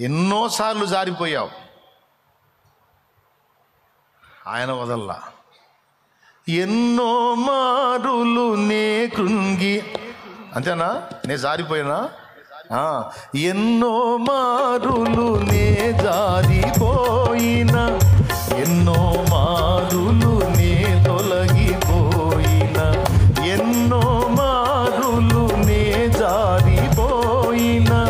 ఎన్నోసార్లు జారిపోయావు, ఆయన వదల్లా. ఎన్నో మారులు నే కృంగి, అంతేనా? నే జారిపోయినా, ఎన్నో మారులు నే జారిపోయినా, ఎన్నో మారులు నే తొలగిపోయినా, ఎన్నో మారులు నే జారిపోయినా,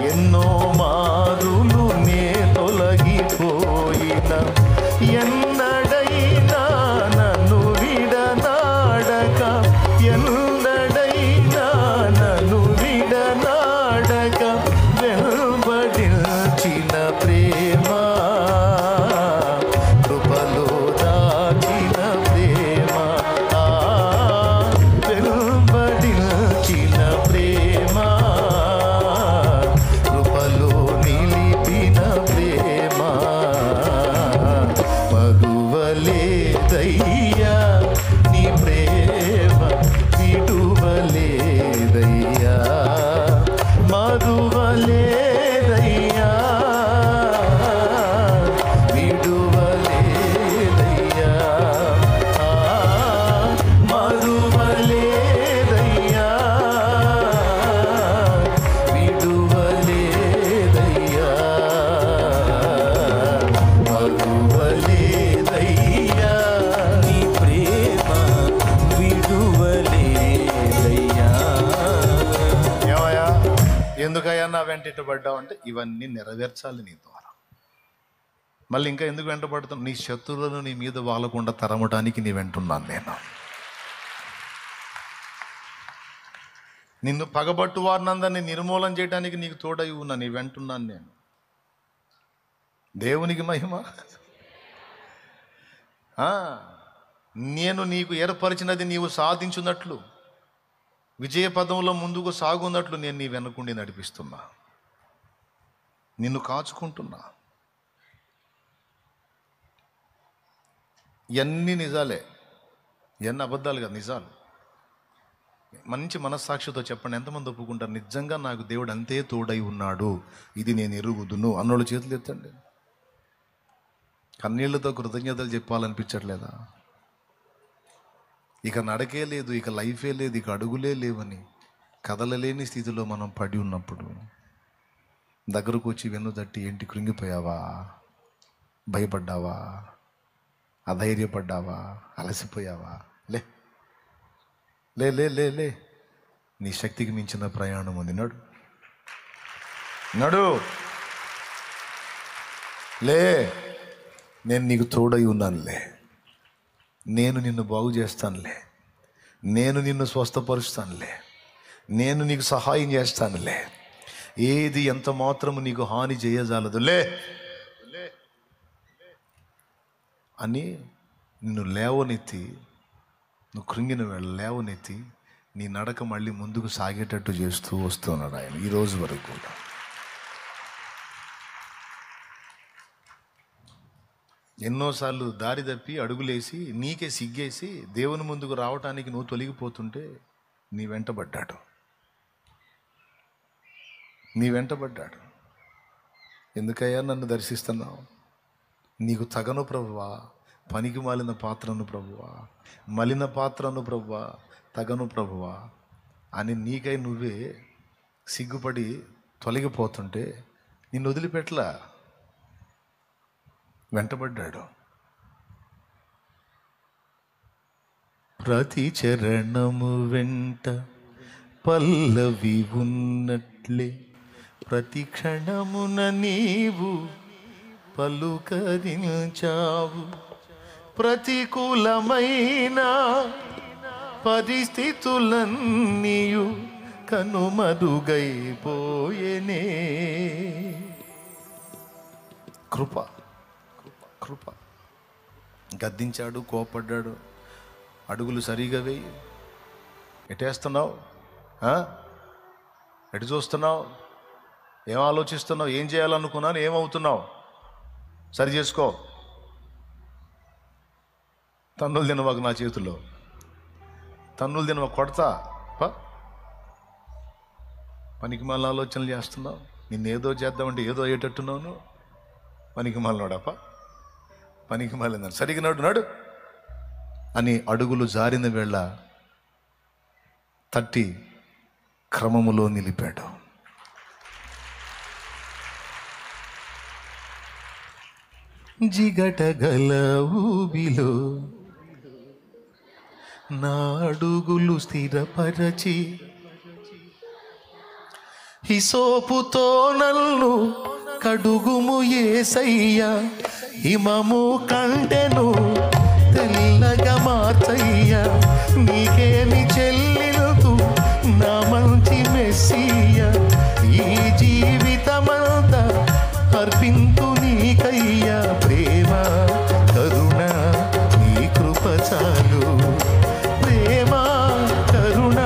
ఎన్నో మారులు నే తొలగిపోయినా, ఎన్నడైనా నన్ను విడనాడక, ఎన్నడైనా నన్ను విడనాడక వెంబడించిన ప్రేమ, కృపలో దాచిన ప్రేమ, వెంబడించిన ప్రేమ, కృపలో నిలిపిన ప్రేమ, మరువలేదయ్యా నీ ప్రేమ, విడువలేదయ్యా, మరువలేదయ్యా, విడువలేదయ్యా, మరువలేదయ్యా, విడువలేదయ్యా, మరువలేదయ్యా నీ ప్రేమ, విడువలేదయ్యా. ఏమయ్యా, ఎందుకయ్యా నా వెంట ఇట్టబడ్డావు అంటే, ఇవన్నీ నెరవేర్చాలి నీ ద్వారా. మళ్ళీ ఇంకా ఎందుకు వెంటబడుతున్నావు? నీ శత్రువులను నీ మీద వాలకుండా తరమడానికి నీ వెంటున్నాను నేను. నిన్ను పగబట్టు వారినందరినీ నిర్మూలన చేయడానికి నీకు తోడై ఉన్నా, నీ వెంటున్నాను నేను. దేవునికి మహిమ. నేను నీకు ఏర్పరిచినది నీవు సాధించున్నట్లు, విజయ పదంలో ముందుకు సాగున్నట్లు నేను నీ వెనకుండి నడిపిస్తున్నా, నిన్ను కాచుకుంటున్నా. ఇవన్నీ నిజాలే, ఇవన్నీ అబద్ధాలు కాదు, నిజాలు. మంచి మనస్సాక్షితో చెప్పండి, ఎంతమంది ఒప్పుకుంటారు నిజంగా నాకు దేవుడు అంతే తోడై ఉన్నాడు, ఇది నేను ఎరుగుదును అన్నోళ్ళు చేతులు ఎత్తండి. కన్నీళ్లతో కృతజ్ఞతలు చెప్పాలనిపించట్లేదా? ఇక నడకే లేదు, ఇక లైఫే లేదు, ఇక అడుగులే లేవని కదలలేని స్థితిలో మనం పడి ఉన్నప్పుడు దగ్గరకు వచ్చి వెన్ను తట్టి, ఏంటి కృంగిపోయావా, భయపడ్డావా, అధైర్యపడ్డావా, అలసిపోయావా? లే లే లే లే లే నీ శక్తికి మించిన ప్రయాణం ఉంది, నడు నడు, లే, నేను నీకు తోడై ఉన్నానులే, నేను నిన్ను బాగు చేస్తానులే, నేను నిన్ను స్వస్థపరుస్తానులే, నేను నీకు సహాయం చేస్తానులే, ఏది ఎంత మాత్రము నీకు హాని చేయజాలదులే అని నిన్ను లేవనెత్తి, నువ్వు కృంగిన వేళ లేవనెత్తి నీ నడక మళ్ళీ ముందుకు సాగేటట్టు చేస్తూ వస్తున్నాడు ఆయన ఈ రోజు వరకు కూడా. ఎన్నోసార్లు దారి తప్పి అడుగులేసి నీకే సిగ్గేసి దేవుని ముందుకు రావటానికి నువ్వు తొలగిపోతుంటే నీ వెంటబడ్డాడు. ఎందుకయ్యా నన్ను దర్శిస్తున్నావు? నీకు తగను ప్రభువా, పనికి మాలిన పాత్రను ప్రభువా, మలిన పాత్రను ప్రభువా, తగను ప్రభువా అని నీకై నువ్వే సిగ్గుపడి తొలగిపోతుంటే నిన్ను వదిలిపెట్టలా, వెంటబడ్డాడు. ప్రతి చరణము వెంట పల్లవి ఉన్నట్లే ప్రతి క్షణమున నీవు పలుకరించావు. ప్రతికూలమైన పరిస్థితులన్నీయు కనుమరుగైపోయేనే. కృప కృప. గద్దించాడు, కోపడ్డాడు, అడుగులు సరిగా వేయి, ఎటేస్తున్నావు, ఎటు చూస్తున్నావు, ఏం ఆలోచిస్తున్నావు, ఏం చేయాలనుకున్నాను, ఏమవుతున్నావు, సరి చేసుకో. తన్నులు తినవాకు నా చేతుల్లో, తన్నులు తినవా, కొడతా. పనికి మళ్ళీ ఆలోచనలు చేస్తున్నావు. నిన్నేదో చేద్దామంటే ఏదో అయ్యేటట్టున్నాను. పనికి మాలినోడప్ప, పనికి మాలిందని సరిగ్గా నాడు నాడు అని అడుగులు జారిన వేళ తట్టి క్రమములో నిలిపాడు. జిగటగల ఊబిలో నా అడుగులు స్థిరపరచి హిసోపుతో నన్ను కడుగుము యేసయ్యా, హిమము కంటెను తెల్లగా మార్చయ్యా. నీకేమి చెల్లినదు నా మంచి మెస్సియా, ఈ జీవితమంతా అర్పింతు నీకయ్యా. ప్రేమ కరుణ నీ కృప చాలు, ప్రేమ కరుణ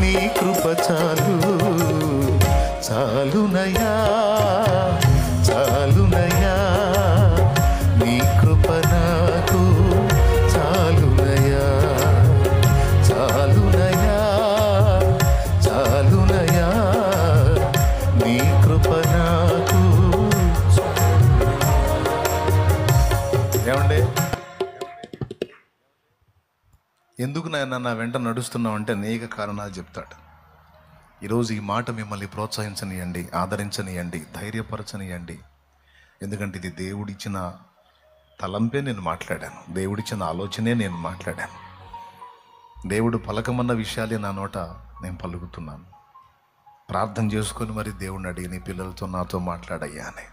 నీ కృప చాలు. చాలునయా చాలునయా నీ కృప నాకు చాలునయా, చాలునయా చాలునయా నీ కృప నాకు. ఏమండి, ఎందుకు నాయన నా వెంట నడుస్తున్నావు అంటే అనేక కారణాలు చెప్తాడు. ఈరోజు ఈ మాట మిమ్మల్ని ప్రోత్సహించనియండి, ఆదరించనియండి, ధైర్యపరచనియండి. ఎందుకంటే ఇది దేవుడిచ్చిన తలంపే నేను మాట్లాడాను, దేవుడిచ్చిన ఆలోచనే నేను మాట్లాడాను. దేవుడు పలకమన్న విషయాలే నా నోట నేను పలుకుతున్నాను. ప్రార్థన చేసుకొని మరి దేవుడిని అడిగి నీ పిల్లలతో నాతో మాట్లాడయ్యా అని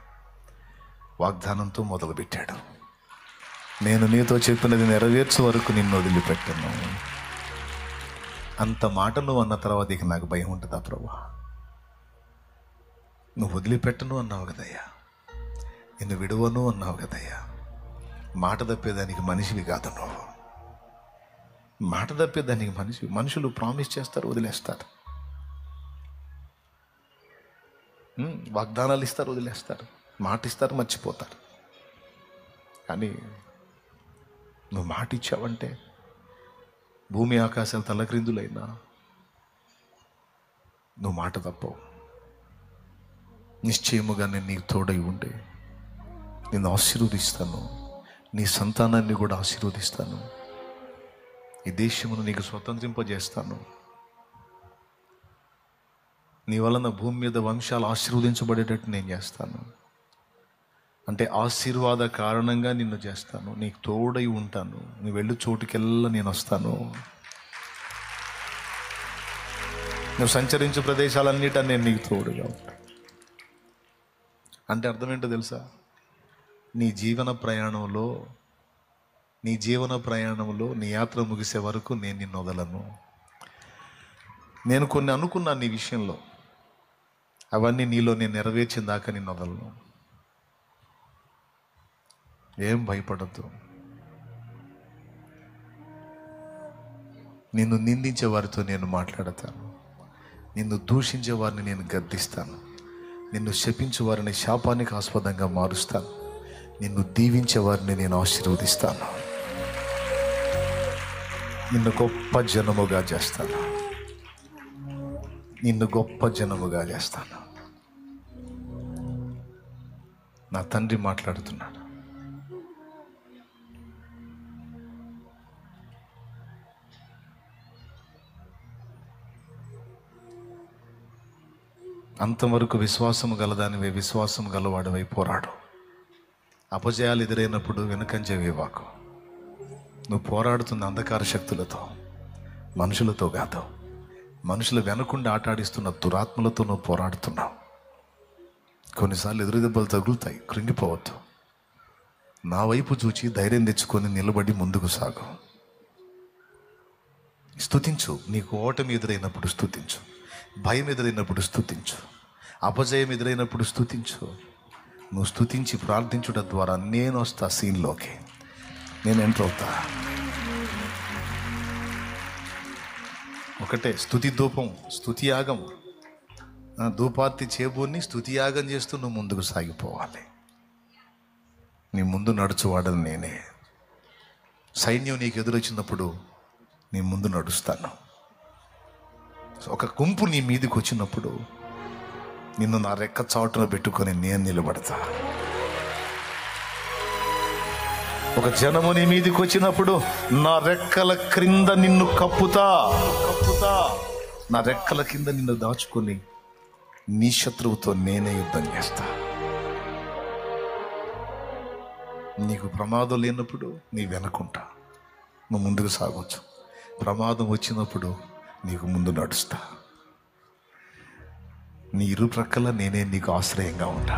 వాగ్దానంతో మొదలుపెట్టాడు. నేను నీతో చెప్పినది నెరవేర్చే వరకు నిన్ను వదిలిపెట్టను. అంత మాట నువ్వు అన్న తర్వాత ఇక నాకు భయం ఉంటుందా ప్రభా? నువ్వు వదిలిపెట్టను అన్నావు కదయ్యా, నిన్ను విడువను అన్నావు కదయ్యా. మాట తప్పేదానికి మనిషివి కాదు నువ్వు. మాట తప్పేదానికి మనుషులు ప్రామిస్ చేస్తారు, వదిలేస్తారు. వాగ్దానాలు ఇస్తారు, వదిలేస్తారు. మాట ఇస్తారు, మర్చిపోతారు. కానీ నువ్వు మాట ఇచ్చావంటే భూమి ఆకాశాలు తలక్రిందులైనా నువ్వు మాట తప్పవు. నిశ్చయముగా నేను నీకు తోడై ఉండి నిన్ను ఆశీర్వదిస్తాను, నీ సంతానాన్ని కూడా ఆశీర్వదిస్తాను. ఈ దేశమును నీకు స్వతంత్రింపజేస్తాను. నీ వలన భూమి మీద వంశాలు ఆశీర్వదించబడేటట్టు నేను చేస్తాను. అంటే ఆశీర్వాద కారణంగా నిన్ను చేస్తాను, నీకు తోడై ఉంటాను. నువ్వు వెళ్ళు చోటుకెల్లా నేను వస్తాను. నువ్వు సంచరించే ప్రదేశాలన్నిటా నేను నీకు తోడుగా ఉంటాను. అంటే అర్థం ఏంటో తెలుసా? నీ జీవన ప్రయాణంలో నీ యాత్ర ముగిసే వరకు నేను నిన్ను వదలను. నేను కొన్ని అనుకున్నాను నీ విషయంలో, అవన్నీ నీలో నేను నెరవేర్చిన దాకా నిన్ను వదలను. ఏం భయపడద్దు. నిన్ను నిందించే వారితో నేను మాట్లాడతాను, నిన్ను దూషించే వారిని నేను గద్దిస్తాను, నిన్ను శపించే వారిని శాపానికి ఆస్పదంగా మారుస్తాను, నిన్ను దీవించే వారిని నేను ఆశీర్వదిస్తాను. నిన్ను గొప్ప జనముగా చేస్తాను, నిన్ను గొప్ప జనముగా చేస్తాను. నా తండ్రి మాట్లాడుతున్నాడు. అంతవరకు విశ్వాసము గలదానివే, విశ్వాసం గలవాడివై పోరాడు. అపజయాలు ఎదురైనప్పుడు వెనుకంజ వేవాకు. నువ్వు పోరాడుతున్న అంధకార శక్తులతో, మనుషులతో కాదు. మనుషులు వెనకుండా ఆటాడిస్తున్న దురాత్మలతో నువ్వు పోరాడుతున్నావు. కొన్నిసార్లు ఎదురు దెబ్బలు తగులుతాయి, కృంగిపోవద్దు. నా వైపు చూచి ధైర్యం తెచ్చుకొని నిలబడి ముందుకు సాగు. స్తుతించు. నీకు ఓటమి ఎదురైనప్పుడు స్తుతించు, భయం ఎదురైనప్పుడు స్తుతించు, అపజయం ఎదురైనప్పుడు స్తుతించు. నువ్వు స్తుతించి ప్రార్థించడం ద్వారా నేను వస్తా సీన్లోకి, నేను ఎంటర్ అవుతా. ఒకటే స్తుతి ధూపం, స్తుతి యాగం. ధూపార్తి చేబూని స్తుతి యాగం చేస్తూ నువ్వు ముందుకు సాగిపోవాలి. నీ ముందు నడుచువాడని నేనే. సైన్యం నీకు ఎదురొచ్చినప్పుడు నీ ముందు నడుస్తాను. ఒక గుంపు నీ మీదకి వచ్చినప్పుడు నిన్ను నా రెక్క చాటున పెట్టుకొని నేను నిలబడతా. ఒక జనము నీ మీదికి వచ్చినప్పుడు నా రెక్కల క్రింద నిన్ను కప్పుతా. నా రెక్కల కింద నిన్ను దాచుకొని నీ శత్రువుతో నేనే యుద్ధం చేస్తా. నీకు ప్రమాదం లేనప్పుడు నీ వెనకుంటా, నువ్వు ముందుకు సాగొచ్చు. ప్రమాదం వచ్చినప్పుడు నీకు ముందు నడుస్తా. నీ ఇరు ప్రక్కల నేనే నీకు ఆశ్రయంగా ఉంటా.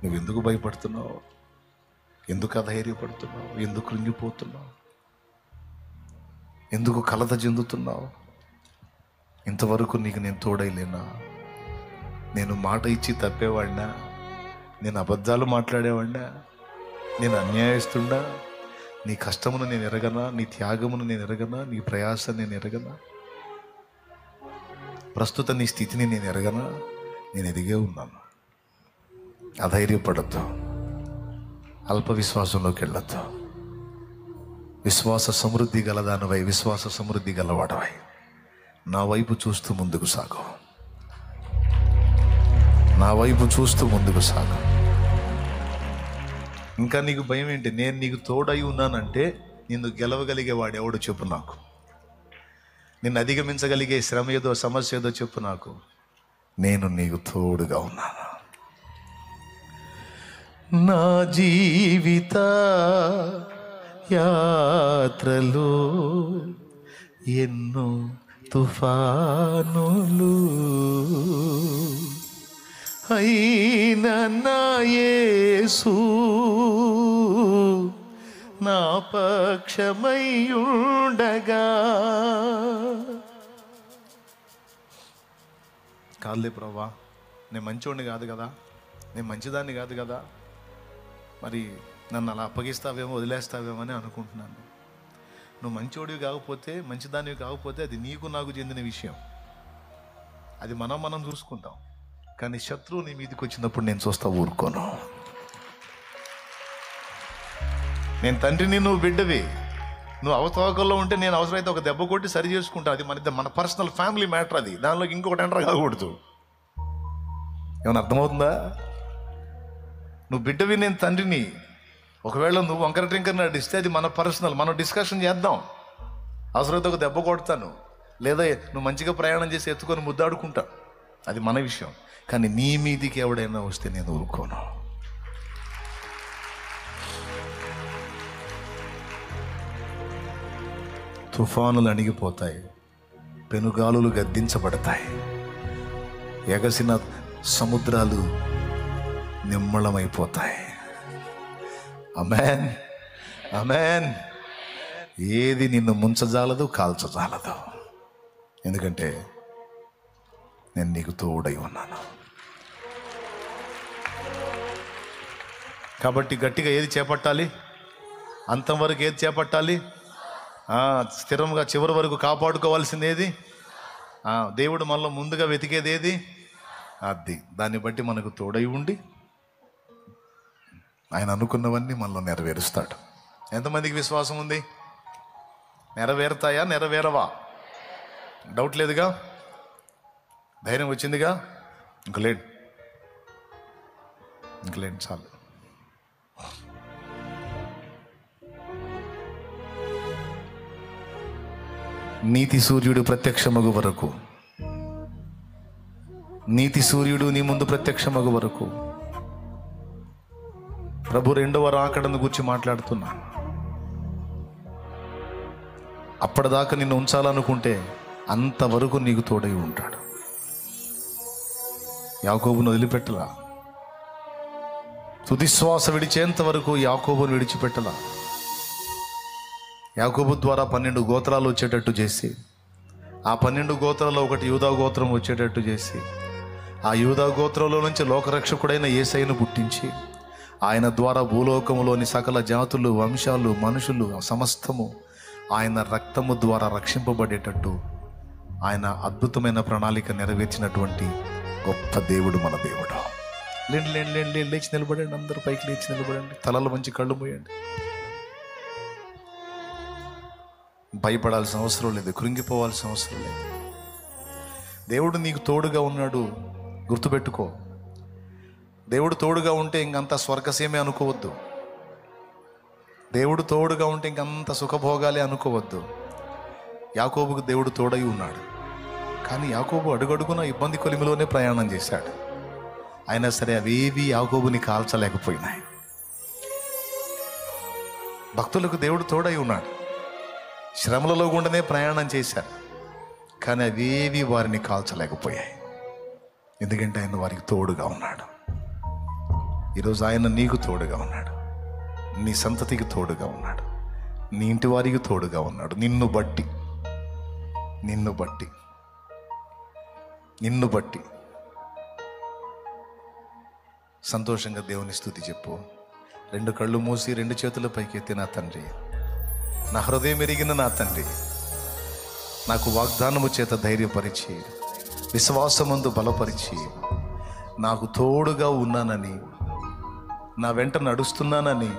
నువ్వెందుకు భయపడుతున్నావు? ఎందుకు అధైర్యపడుతున్నావు? ఎందుకు కృంగిపోతున్నావు? ఎందుకు కలత చెందుతున్నావు? ఇంతవరకు నీకు నేను తోడైలేనా? నేను మాట ఇచ్చి తప్పేవాడినా? నేను అబద్ధాలు మాట్లాడేవాడినా? నేను అన్యాయస్తున్నా? నీ కష్టమును నేను ఎరగనా? నీ త్యాగమును నేను ఎరగనా? నీ ప్రయాస నేను ఎరగనా? ప్రస్తుత నీ స్థితిని నేను ఎరగనా? నేను ఎదిగే ఉన్నాను. అధైర్యపడద్దు, అల్ప విశ్వాసంలోకి వెళ్ళొద్దు. విశ్వాస సమృద్ధి గలదానవై, విశ్వాస సమృద్ధి గలవాడవై నా వైపు చూస్తూ ముందుకు సాగు. నా వైపు చూస్తూ ముందుకు సాగు. ఇంకా నీకు భయం ఏంటి? నేను నీకు తోడై ఉన్నానంటే నిన్ను గెలవగలిగే వాడు ఎవడు చెప్పు నాకు. నిన్ను అధిగమించగలిగే శ్రమ ఏదో, సమస్య ఏదో చెప్పు నాకు. నేను నీకు తోడుగా ఉన్నాను. నా జీవిత యాత్రలో ఎన్నో తుఫానులు అయినా నా యేసు నా పక్షమై ఉండగా. కాదులే ప్రభా, నేను మంచివాడిని కాదు కదా, నేను మంచిదాన్ని కాదు కదా, మరి నన్ను అలా అప్పగిస్తావేమో, వదిలేస్తావేమో అని అనుకుంటున్నాను. నువ్వు మంచివాడివి కాకపోతే, మంచిదానివి కాకపోతే అది నీకు నాకు చెందిన విషయం. అది మనం చూసుకుంటాం. కానీ శత్రువు నీ మీదకి వచ్చినప్పుడు నేను చూస్తా, ఊరుకోను. నేను తండ్రిని, నువ్వు బిడ్డవి. నువ్వు అవతవకల్లో ఉంటే నేను అవసరమైతే ఒక దెబ్బ కొట్టి సరి చేసుకుంటా. అది మన పర్సనల్ ఫ్యామిలీ మ్యాటర్. అది దానిలోకి ఇంకొకటి ఎంటర్ కాకూడదు. ఏమన్నా అర్థమవుతుందా? నువ్వు బిడ్డవి, నేను తండ్రిని. ఒకవేళ నువ్వు వంకర టింకర నడిస్తే అది మన పర్సనల్, మనం డిస్కషన్ చేద్దాం. అవసరమైతే ఒక దెబ్బ కొడతాను, లేదా నువ్వు మంచిగా ప్రయాణం చేసి ఎత్తుకొని ముద్దాడుకుంటా. అది మన విషయం. కానీ నీ మీదికి ఎవడైనా వస్తే నేను ఊరుకోను. తుఫానులు అణిగిపోతాయి, పెనుగాలులు గద్దించబడతాయి, ఎగసిన సముద్రాలు నిమ్మళమైపోతాయి. ఆమేన్, ఆమేన్. ఏది నిన్ను ముంచజాలదు, కాల్చజాలదు. ఎందుకంటే నేను నీకు తోడై ఉన్నాను. కాబట్టి గట్టిగా ఏది చేపట్టాలి? అంతవరకు ఏది చేపట్టాలి? స్థిరంగా చివరి వరకు కాపాడుకోవాల్సింది ఏది? దేవుడు మనలో ముందుగా వెతికేది ఏది? అది. దాన్ని బట్టి మనకు తోడై ఉండి ఆయన అనుకున్నవన్నీ మనలో నెరవేరుస్తాడు. ఎంతమందికి విశ్వాసం ఉంది? నెరవేరుతాయా, నెరవేరవా? డౌట్ లేదుగా? ధైర్యం వచ్చిందిగా? ఇంకలేండి, చాలు. నీతి సూర్యుడు ప్రత్యక్షమగు వరకు, నీతి సూర్యుడు నీ ముందు ప్రత్యక్షమగు వరకు ప్రభు రెండవ రాకడను గురించి మాట్లాడుతున్నా. అప్పటిదాకా నిన్ను ఉంచాలనుకుంటే అంతవరకు నీకు తోడై ఉంటాడు. యాకోబును వదిలిపెట్టలా. తుదిశ్వాస విడిచేంత వరకు యాకోబును విడిచిపెట్టలా. యాకోబు ద్వారా 12 గోత్రాలు వచ్చేటట్టు చేసి, ఆ 12 గోత్రాల్లో ఒకటి యూదా గోత్రం వచ్చేటట్టు చేసి, ఆ యూదా గోత్రంలో నుంచి లోకరక్షకుడైన యేసయ్యను పుట్టించి, ఆయన ద్వారా భూలోకములోని సకల జాతులు, వంశాలు, మనుషులు సమస్తము ఆయన రక్తము ద్వారా రక్షింపబడేటట్టు ఆయన అద్భుతమైన ప్రణాళిక నెరవేర్చినటువంటి గొప్ప దేవుడు మన దేవుడు. లేచి నిలబడండి, అందరూ పైకి లేచి నిలబడండి, తలలు మంచి కళ్ళు మూయండి. భయపడాల్సిన అవసరం లేదు, కృంగిపోవాల్సిన అవసరం లేదు. దేవుడు నీకు తోడుగా ఉన్నాడు, గుర్తుపెట్టుకో. దేవుడు తోడుగా ఉంటే ఇంకంత స్వర్గసీమే అనుకోవద్దు. దేవుడు తోడుగా ఉంటే ఇంకంత సుఖభోగాలే అనుకోవద్దు. యాకోబుకు దేవుడు తోడై ఉన్నాడు, కానీ యాకోబు అడుగడుగున ఇబ్బంది కొలిమిలోనే ప్రయాణం చేశాడు. అయినా సరే అవేవి యాకోబుని కాల్చలేకపోయినాయి. భక్తులకు దేవుడు తోడై ఉన్నాడు, శ్రమలలో గుండనే ప్రయాణం చేశారు, కానీ అవేవి వారిని కాల్చలేకపోయాయి. ఎందుకంటే ఆయన వారికి తోడుగా ఉన్నాడు. ఈరోజు ఆయన నీకు తోడుగా ఉన్నాడు, నీ సంతతికి తోడుగా ఉన్నాడు, నీ ఇంటి వారికి తోడుగా ఉన్నాడు. నిన్ను బట్టి సంతోషంగా దేవుని స్తుతి చెప్పు. 2 కళ్ళు మూసి 2 చేతుల పైకెత్తి, నా తండ్రి, నా హృదయం ఎరిగిన నా తండ్రి, నాకు వాగ్దానము చేత ధైర్యపరిచి, విశ్వాసమందు బలపరిచి, నాకు తోడుగా ఉన్నానని, నా వెంట నడుస్తున్నానని,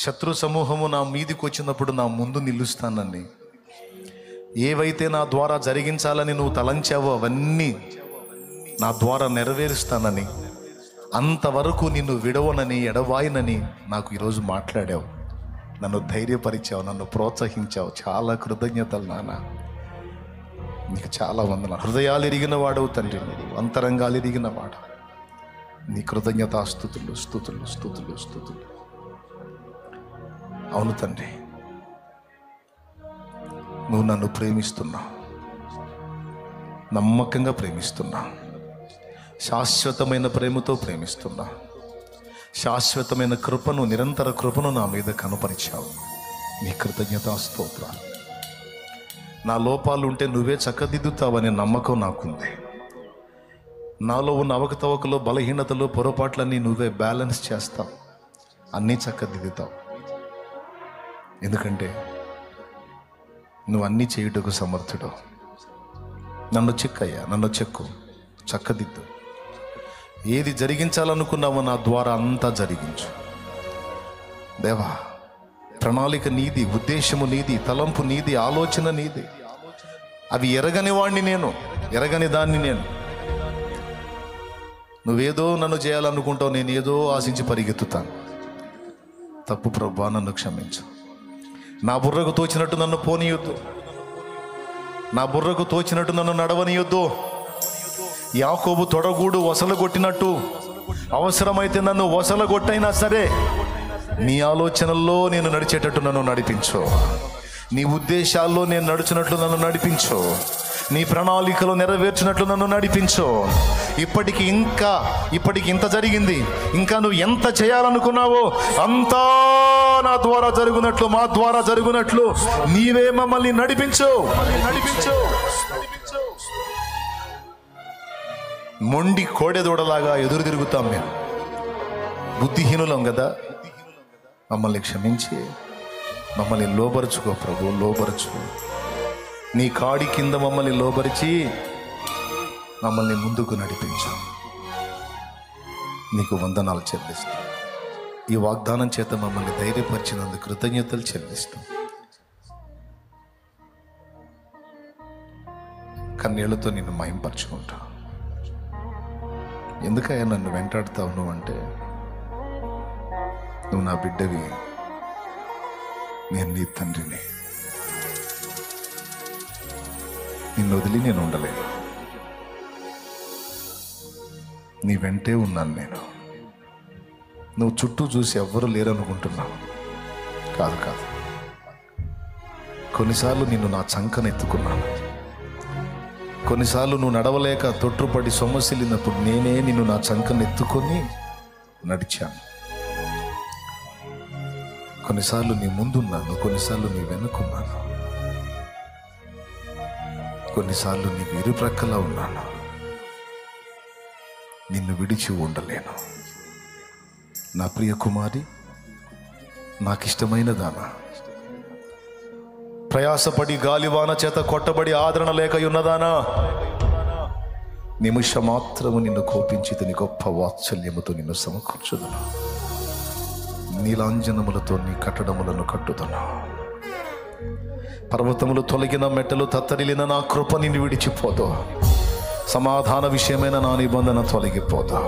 శత్రు సమూహము నా మీదికి వచ్చినప్పుడు నా ముందు నిలుస్తానని, ఏవైతే నా ద్వారా జరిగించాలని నువ్వు తలంచావో అవన్నీ నా ద్వారా నెరవేరుస్తానని, అంతవరకు నిన్ను విడవనని, ఎడవాయినని నాకు ఈరోజు మాట్లాడావు. నన్ను ధైర్యపరిచావు, నన్ను ప్రోత్సహించావు. చాలా కృతజ్ఞతలు నాన్న, నీకు చాలా వందనాలు. హృదయాలు ఎరిగిన వాడవు తండ్రి, అంతరంగాలు ఎరిగిన వాడు. నీ కృతజ్ఞతాస్తుతులు, స్తుతులు స్తుతులు స్తుతులు. అవును తండ్రి, నువ్వు నన్ను ప్రేమిస్తున్నావు, నమ్మకంగా ప్రేమిస్తున్నావు, శాశ్వతమైన ప్రేమతో ప్రేమిస్తున్నావు. శాశ్వతమైన కృపను, నిరంతర కృపను నా మీద కనపరిచావు. నీ కృతజ్ఞతాస్తోత్రాలు. నా లోపాలు ఉంటే నువ్వే చక్కదిద్దుతావనే నమ్మకం నాకుంది. నాలో ఉన్న అవకతవకలు, బలహీనతలు, పొరపాట్లన్నీ నువ్వే బ్యాలెన్స్ చేస్తావు, అన్నీ చక్కదిద్దుతావు. ఎందుకంటే నువ్వు అన్నీ చేయుటకు సమర్థుడు. నన్ను చెక్కయ్యా, నన్ను చెక్కు, చక్కదిద్దు. ఏది జరిగించాలనుకున్నావో నా ద్వారా అంతా జరిగించు దేవా. ప్రణాళిక నీది, ఉద్దేశము నీది, తలంపు నీది, ఆలోచన నీది. అవి ఎరగని వాణ్ణి నేను, ఎరగని దాన్ని నేను. నువ్వేదో నన్ను చేయాలనుకుంటావు, నేను ఏదో ఆశించి పరిగెత్తుతాను. తప్పు ప్రభువా, నన్ను క్షమించు. నా బుర్రకు తోచినట్టు నన్ను పోనీయొద్దు, నా బుర్రకు తోచినట్టు నన్ను నడవనీయొద్దు. యాకోబు తొడగూడు వసలగొట్టినట్టు అవసరమైతే నన్ను వసలగొట్టైనా సరే నీ ఆలోచనల్లో నేను నడిచేటట్టు నన్ను నడిపించు. నీ ఉద్దేశాల్లో నేను నడుచున్నట్లు నన్ను నడిపించు. నీ ప్రణాళికలు నెరవేర్చినట్లు నన్ను నడిపించు. ఇప్పటికి ఇంత జరిగింది, ఇంకా నువ్వు ఎంత చేయాలనుకున్నావో అంతా నా ద్వారా జరుగునట్లు, మా ద్వారా జరుగునట్లు నీవే మమ్మల్ని నడిపించు. మొండి కోడెదూడలాగా ఎదురు తిరుగుతాం మేము, బుద్ధిహీనులం కదా. మమ్మల్ని క్షమించి మమ్మల్ని లోబరుచుకో ప్రభు, లోబరుచుకో. నీ కాడి కింద మమ్మల్ని లోబరిచి మమ్మల్ని ముందుకు నడిపించు. నీకు వందనాలు చెల్లిస్తాం. ఈ వాగ్దానం చేత మమ్మల్ని ధైర్యపరిచినందుకు కృతజ్ఞతలు చెల్లిస్తాం. కన్నీళ్లతో నిన్ను మహింపరచుకుంటా. ఎందుకయ్యా నన్ను వెంటాడుతావు నువ్వు అంటే, నువ్వు నా బిడ్డవి, నేను నీ తండ్రిని. నిన్ను వదిలి నేను ఉండలేను. నీ వెంటే ఉన్నాను నేను. నువ్వు చుట్టూ చూసి ఎవ్వరూ లేరనుకుంటున్నావు. కాదు కాదు, కొన్నిసార్లు నిన్ను నా చంకనెత్తుకున్నాను. కొన్నిసార్లు నువ్వు నడవలేక తొట్టుపడి సొమ్మసిల్లినప్పుడు నేనే నిన్ను నా చంకనెత్తుకొని నడిచాను. కొన్నిసార్లు నీ ముందున్నాను, కొన్నిసార్లు నీ వెనుకున్నాను, కొన్నిసార్లు నీకు ఇరుప్రక్కలా ఉన్నాను. నిన్ను విడిచి ఉండలేను. నా ప్రియ కుమారి, నాకిష్టమైన దానా, ప్రయాసపడి గాలివాన చేత కొట్టబడి ఆదరణ లేక ఉన్నదానా, నిమిషం మాత్రము నిన్ను కోపించి నీ గొప్ప వాత్సల్యముతో నిన్ను సమకూర్చుదును. నీలాంజనములతో నీ కట్టడములను కట్టుదును. పర్వతములు తొలగిన, మెట్టలు తత్తరిలిన నా కృప నిన్ను విడిచిపోదు. సమాధాన విషయమైన నా నిబంధన తొలగిపోదు.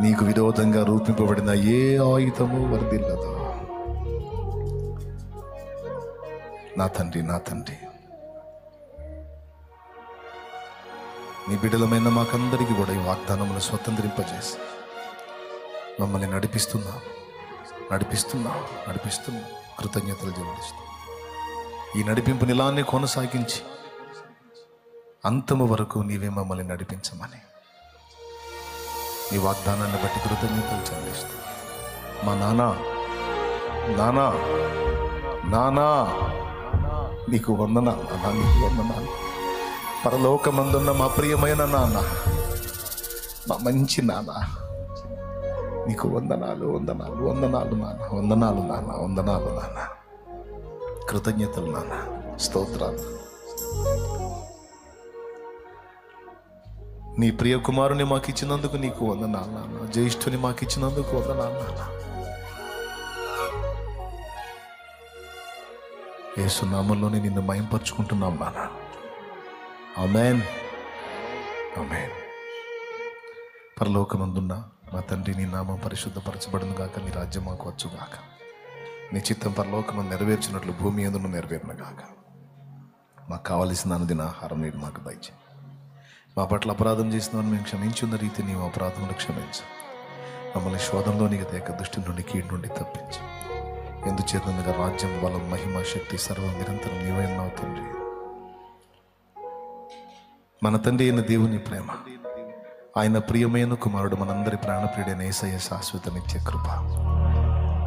నీకు విరోధంగా రూపింపబడిన ఏ ఆయుధము వర్ధిల్లదు. నా తండ్రి, నా తండ్రి, నీ బిడ్డలమైన మాకందరికీ కూడా ఈ వాగ్దానములు స్వతంత్రింపజేసి మమ్మల్ని నడిపిస్తున్నావు. కృతజ్ఞతలు చెల్లిస్తున్నాం. ఈ నడిపింపుని ఇలానే కొనసాగించి అంతము వరకు నీవే మమ్మల్ని నడిపించమని నీ వాగ్దానాన్ని బట్టి కృతజ్ఞతలు చెల్లిస్తాం. మా నానా నీకు వందనాలు. నీకు వందనాలు. పరలోకమందున్న మా ప్రియమైన నాన్న, మా మంచి నాన్న, నీకు వందనాలు నాన్న. కృతజ్ఞతలు నాన్న, స్తోత్రాలు. నీ ప్రియ కుమారుని మాకు ఇచ్చినందుకు నీకు వందనాలు నాన్న. జ్యేష్ఠుని మాకు ఇచ్చినందుకు వందనాలు నాన్న. యేసు నామములోనే నిన్ను మహింపరుచుకుంటున్నాం నాన్న. ఆమేన్, ఆమేన్. పరలోకమందున్న మా తండ్రి, నీ నామం పరిశుద్ధపరచబడును గాక. నీ రాజ్యం మాకు వచ్చుగాక. నీ చిత్తం పరలోకమందు నెరవేర్చినట్లు భూమి యందును నెరవేరును గాక. మాకు కావలసిన అనుదిన ఆహారం నీరు మాకు దయచేయి. మా పట్ల అపరాధం చేసిన వారిని మేము క్షమించున్న రీతి నీవు అపరాధములు క్షమించు. మమ్మల్ని శోధంలోనికి తేక, దుష్టి నుండి, కీడు నుండి తప్పించు. ఎందుచేతనగా రాజ్యం, బలం, మహిమ, శక్తి సర్వం నిరంతరం నీవే ఉన్నావు తండ్రి. మన తండ్రి అయిన దేవుని ప్రేమ, ఆయన ప్రియమైన కుమారుడు, మనందరి ప్రాణప్రియుడైన యేసయ్య శాశ్వత నిత్య కృప,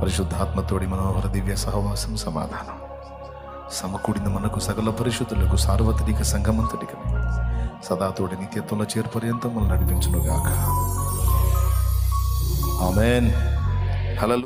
పరిశుద్ధాత్మతోడి మనోహర దివ్య సహవాసం, సమాధానం సమకూడిన మనకు సకల పరిశుద్ధులకు సార్వత్రిక సంగమంతటికి సదాతోడి నిత్యత్వంలో చేర్పర్యంతం మనం నడిపించునుగాక. ఆమేన్. హల్లెలూయా.